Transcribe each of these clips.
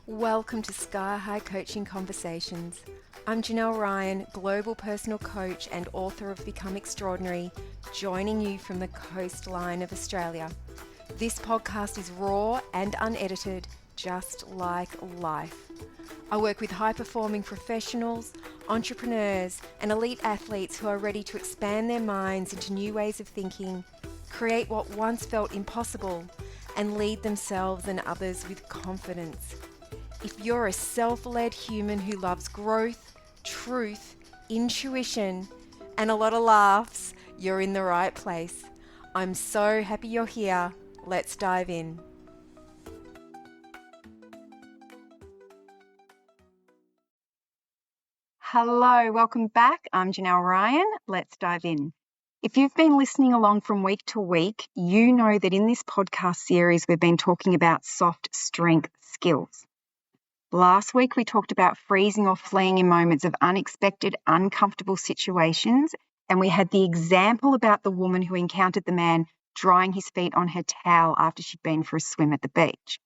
Welcome to Sky High Coaching Conversations. I'm Janelle Ryan, global personal coach and author of Become Extraordinary, joining you from the coastline of Australia. This podcast is raw and unedited, just like life. I work with high-performing professionals, entrepreneurs, and elite athletes who are ready to expand their minds into new ways of thinking, create what once felt impossible, and lead themselves and others with confidence. If you're a self-led human who loves growth, truth, intuition, and a lot of laughs, you're in the right place. I'm so happy you're here. Let's dive in. Hello, welcome back. I'm Janelle Ryan. Let's dive in. If you've been listening along from week to week, you know that in this podcast series, we've been talking about soft strength skills. Last week, we talked about freezing or fleeing in moments of unexpected, uncomfortable situations, and we had the example about the woman who encountered the man drying his feet on her towel after she'd been for a swim at the beach.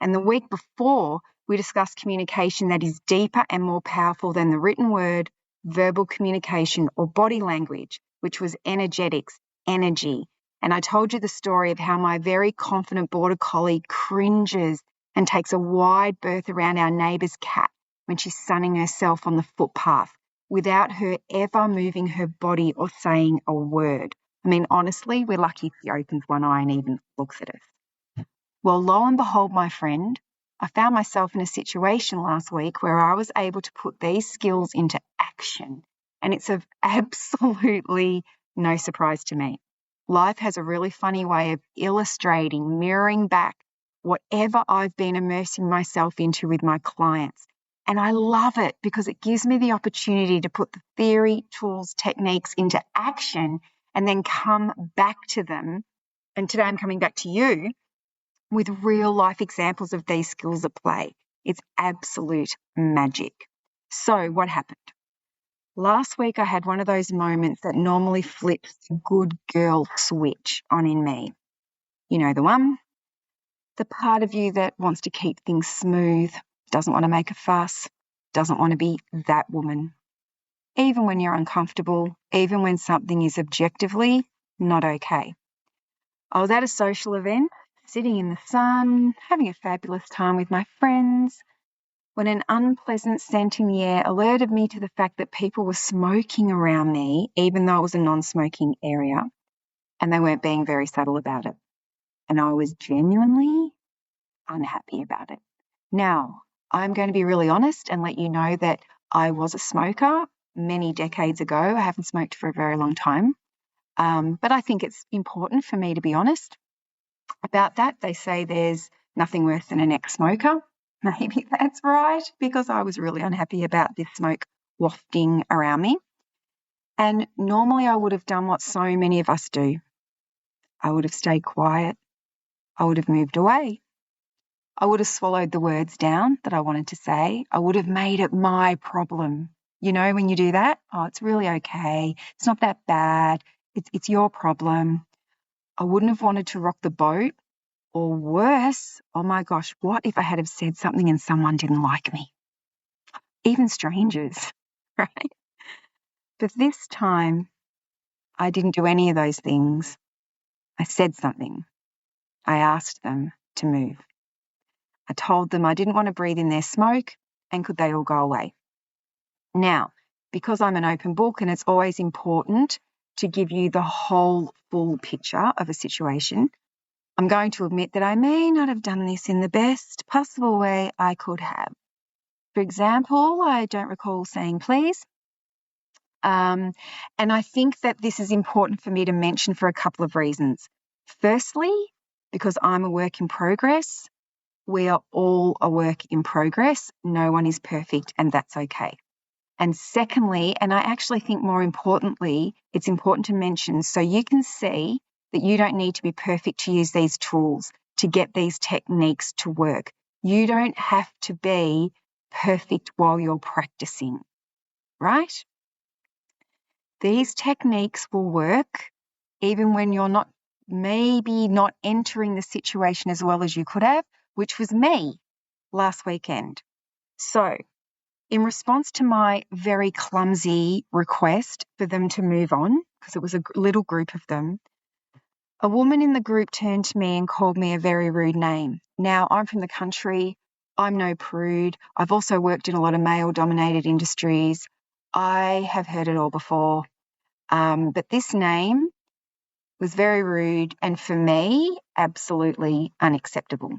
And the week before, we discussed communication that is deeper and more powerful than the written word, verbal communication, or body language, which was energetics, energy. And I told you the story of how my very confident border collie cringes and takes a wide berth around our neighbour's cat when she's sunning herself on the footpath without her ever moving her body or saying a word. I mean, honestly, we're lucky if she opens one eye and even looks at us. Well, lo and behold, my friend, I found myself in a situation last week where I was able to put these skills into action, and it's of absolutely no surprise to me. Life has a really funny way of illustrating, mirroring back whatever I've been immersing myself into with my clients. And I love it because it gives me the opportunity to put the theory, tools, techniques into action and then come back to them. And today I'm coming back to you with real life examples of these skills at play. It's absolute magic. So what happened? Last week I had one of those moments that normally flips the good girl switch on in me. You know the one? The part of you that wants to keep things smooth, doesn't want to make a fuss, doesn't want to be that woman. Even when you're uncomfortable, even when something is objectively not okay. I was at a social event, sitting in the sun, having a fabulous time with my friends, when an unpleasant scent in the air alerted me to the fact that people were smoking around me, even though it was a non-smoking area, and they weren't being very subtle about it. And I was genuinely unhappy about it. Now, I'm going to be really honest and let you know that I was a smoker many decades ago. I haven't smoked for a very long time. But I think it's important for me to be honest about that. They say there's nothing worse than an ex-smoker. Maybe that's right, because I was really unhappy about this smoke wafting around me. And normally I would have done what so many of us do. I would have stayed quiet. I would have moved away. I would have swallowed the words down that I wanted to say. I would have made it my problem. You know, when you do that, oh, it's really okay. It's not that bad. It's your problem. I wouldn't have wanted to rock the boat, or worse, oh my gosh, what if I had have said something and someone didn't like me? Even strangers, right? But this time, I didn't do any of those things. I said something. I asked them to move. I told them I didn't want to breathe in their smoke and could they all go away. Now, because I'm an open book and it's always important to give you the whole full picture of a situation, I'm going to admit that I may not have done this in the best possible way I could have. For example, I don't recall saying please. And I think that this is important for me to mention for a couple of reasons. Firstly, because I'm a work in progress. We are all a work in progress. No one is perfect, and that's okay. And secondly, and I actually think more importantly, it's important to mention so you can see that you don't need to be perfect to use these tools, to get these techniques to work. You don't have to be perfect while you're practicing, right? These techniques will work even when you're not entering the situation as well as you could have, which was me. last weekend. So, in response to my very clumsy request for them to move on, because it was a little group of them, a woman in the group turned to me and called me a very rude name. Now, I'm from the country. I'm no prude. I've also worked in a lot of male-dominated industries. I have heard it all before. But this name was very rude and, for me, absolutely unacceptable.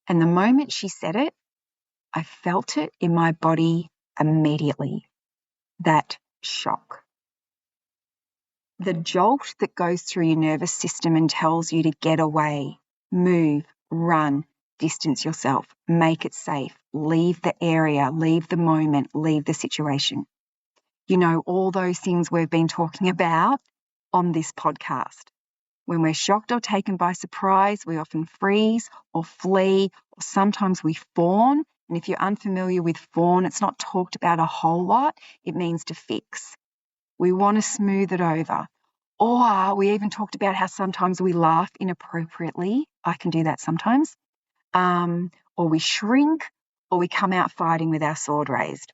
And the moment she said it, I felt it in my body immediately. That shock. The jolt that goes through your nervous system and tells you to get away, move, run, distance yourself, make it safe, leave the area, leave the moment, leave the situation. You know, all those things we've been talking about on this podcast. When we're shocked or taken by surprise, we often freeze or flee, or sometimes we fawn. And if you're unfamiliar with fawn, it's not talked about a whole lot. It means to fix. We want to smooth it over. Or we even talked about how sometimes we laugh inappropriately. I can do that sometimes. Or we shrink, or we come out fighting with our sword raised.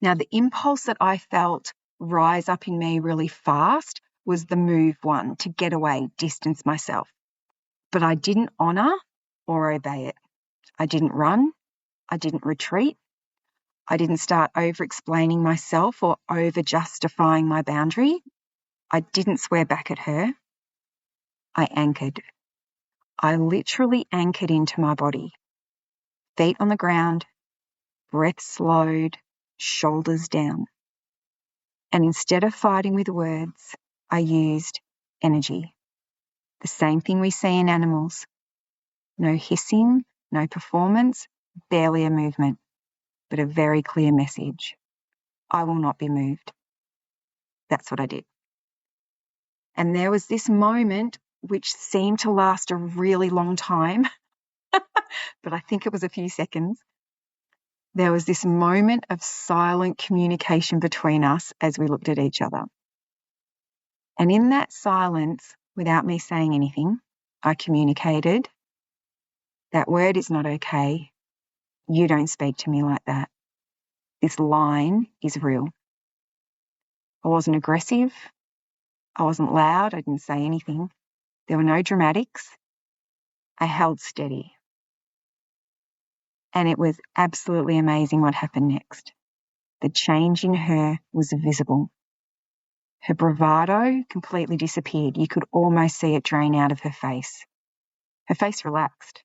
Now, the impulse that I felt rise up in me really fast was the move one, to get away, distance myself. But I didn't honour or obey it. I didn't run. I didn't retreat. I didn't start over-explaining myself or over-justifying my boundary. I didn't swear back at her. I anchored. I literally anchored into my body. Feet on the ground, breath slowed, shoulders down. And instead of fighting with words, I used energy. The same thing we see in animals. No hissing, no performance, barely a movement, but a very clear message. I will not be moved. That's what I did. And there was this moment which seemed to last a really long time, but I think it was a few seconds. There was this moment of silent communication between us as we looked at each other. And in that silence, without me saying anything, I communicated, that word is not okay. You don't speak to me like that. This line is real. I wasn't aggressive. I wasn't loud. I didn't say anything. There were no dramatics. I held steady. And it was absolutely amazing what happened next. The change in her was visible. Her bravado completely disappeared. You could almost see it drain out of her face. Her face relaxed.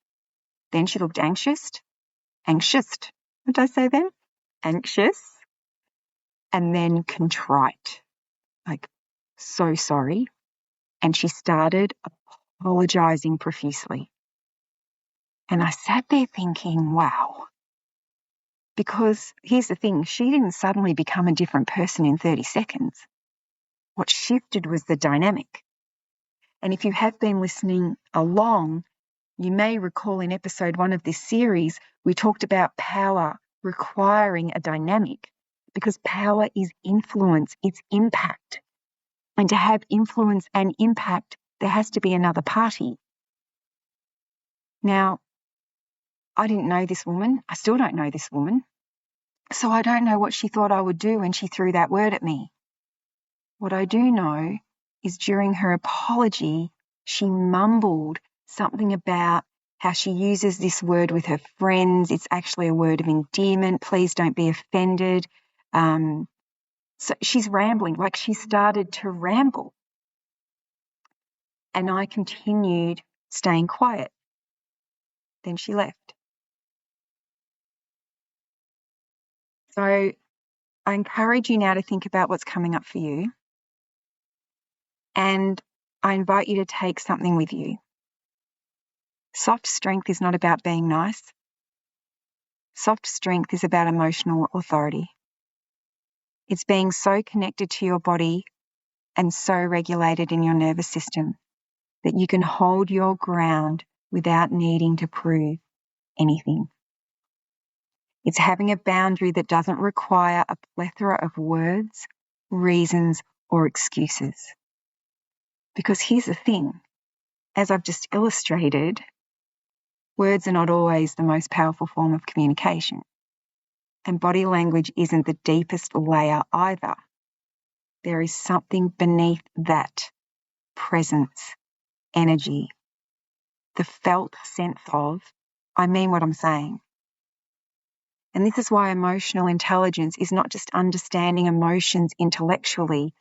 Then she looked anxious. What did I say then? Anxious. And then contrite. Like, so sorry. And she started apologising profusely. And I sat there thinking, wow. Because here's the thing, she didn't suddenly become a different person in 30 seconds. What shifted was the dynamic. And if you have been listening along, you may recall in episode 1 of this series, we talked about power requiring a dynamic, because power is influence, it's impact. And to have influence and impact, there has to be another party. Now, I didn't know this woman. I still don't know this woman. So I don't know what she thought I would do when she threw that word at me. What I do know is during her apology, she mumbled something about how she uses this word with her friends. It's actually a word of endearment. Please don't be offended. So she's rambling, like she started to ramble. And I continued staying quiet. Then she left. So I encourage you now to think about what's coming up for you. And I invite you to take something with you. Soft strength is not about being nice. Soft strength is about emotional authority. It's being so connected to your body and so regulated in your nervous system that you can hold your ground without needing to prove anything. It's having a boundary that doesn't require a plethora of words, reasons, or excuses. Because here's the thing, as I've just illustrated, Words are not always the most powerful form of communication. And body language isn't the deepest layer either. There is something beneath that presence, energy, the felt sense of, I mean what I'm saying. And this is why emotional intelligence is not just understanding emotions intellectually.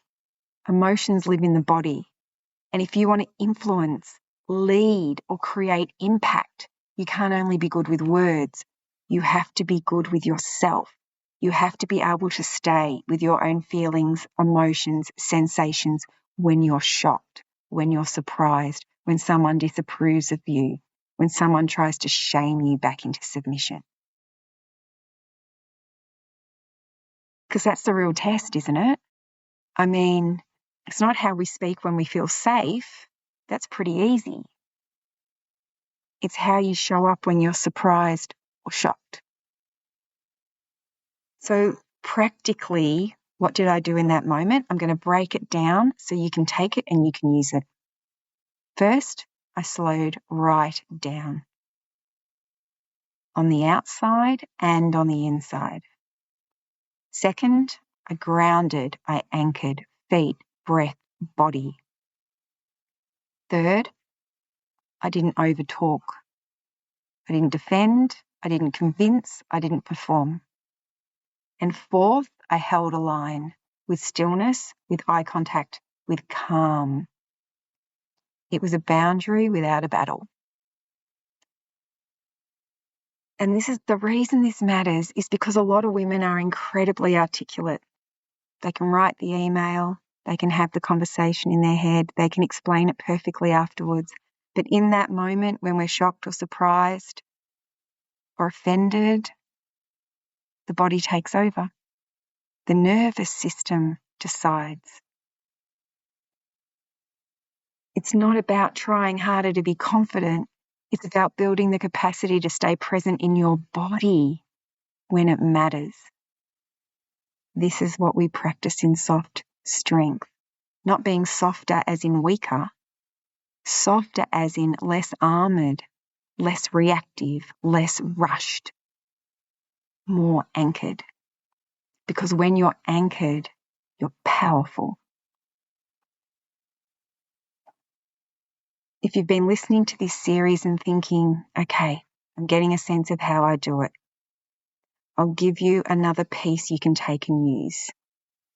Emotions live in the body. And if you want to influence, lead, or create impact, you can't only be good with words. You have to be good with yourself. You have to be able to stay with your own feelings, emotions, sensations when you're shocked, when you're surprised, when someone disapproves of you, when someone tries to shame you back into submission. Because that's the real test, isn't it? I mean, it's not how we speak when we feel safe. That's pretty easy. It's how you show up when you're surprised or shocked. So practically, what did I do in that moment? I'm going to break it down so you can take it and you can use it. First, I slowed right down on the outside and on the inside. Second, I grounded, I anchored feet, breath, body. Third, I didn't overtalk. I didn't defend, I didn't convince, I didn't perform. And fourth, I held a line with stillness, with eye contact, with calm. It was a boundary without a battle. And this is the reason this matters is because a lot of women are incredibly articulate. They can write the email, they can have the conversation in their head, they can explain it perfectly afterwards. But in that moment when we're shocked or surprised or offended, the body takes over. The nervous system decides. It's not about trying harder to be confident. It's about building the capacity to stay present in your body when it matters. This is what we practice in soft strength, not being softer as in weaker, softer as in less armored, less reactive, less rushed, more anchored. Because when you're anchored, you're powerful. If you've been listening to this series and thinking, okay, I'm getting a sense of how I do it, I'll give you another piece you can take and use.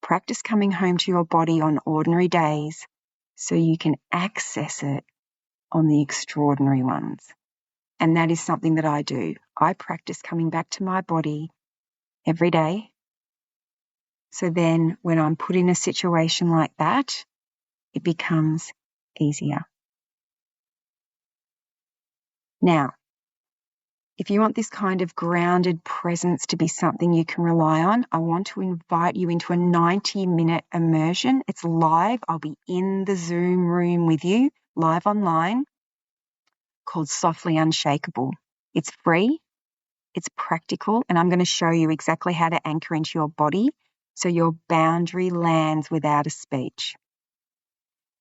Practice coming home to your body on ordinary days so you can access it on the extraordinary ones. And that is something that I do. I practice coming back to my body every day. So then when I'm put in a situation like that, it becomes easier. Now, if you want this kind of grounded presence to be something you can rely on, I want to invite you into a 90-minute immersion. It's live. I'll be in the Zoom room with you, live online, called Softly Unshakable. It's free, it's practical, and I'm going to show you exactly how to anchor into your body so your boundary lands without a speech.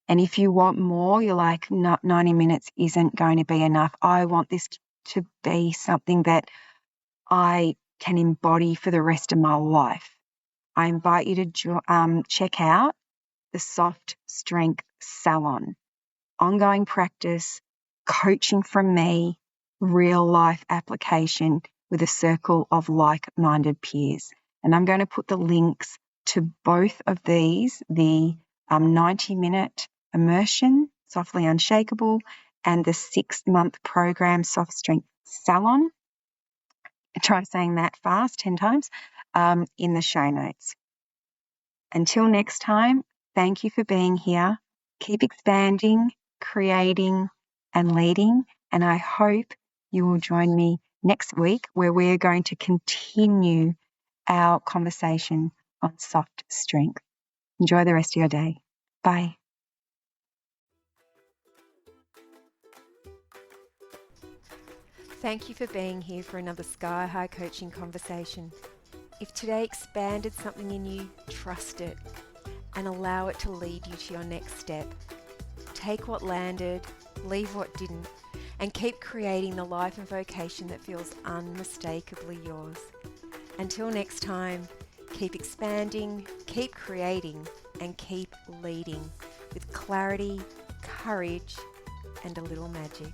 And if you want more, you're like, no, 90 minutes isn't going to be enough. I want this to be something that I can embody for the rest of my life. I invite you to check out the Soft Strength Salon. Ongoing practice, coaching from me, real life application with a circle of like-minded peers. And I'm going to put the links to both of these, the 90-minute immersion, Softly Unshakable, and the 6-month program, Soft Strength Salon. Try saying that fast 10 times in the show notes. Until next time, thank you for being here. Keep expanding, creating, and leading. And I hope you will join me next week where we're going to continue our conversation on soft strength. Enjoy the rest of your day. Bye. Thank you for being here for another Sky High Coaching Conversation. If today expanded something in you, trust it and allow it to lead you to your next step. Take what landed, leave what didn't, and keep creating the life and vocation that feels unmistakably yours. Until next time, keep expanding, keep creating, and keep leading with clarity, courage, and a little magic.